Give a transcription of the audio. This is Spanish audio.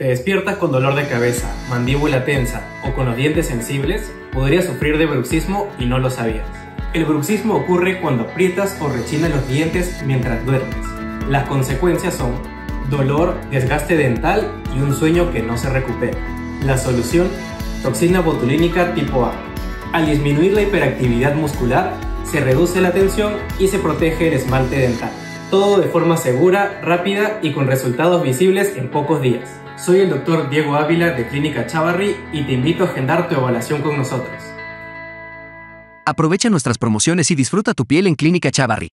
¿Te despiertas con dolor de cabeza, mandíbula tensa o con los dientes sensibles? Podrías sufrir de bruxismo y no lo sabías. El bruxismo ocurre cuando aprietas o rechinas los dientes mientras duermes. Las consecuencias son dolor, desgaste dental y un sueño que no se recupera. La solución: toxina botulínica tipo A. Al disminuir la hiperactividad muscular, se reduce la tensión y se protege el esmalte dental. Todo de forma segura, rápida y con resultados visibles en pocos días. Soy el Dr. Diego Ávila de Clínica Chavarri y te invito a agendar tu evaluación con nosotros. Aprovecha nuestras promociones y disfruta tu piel en Clínica Chavarri.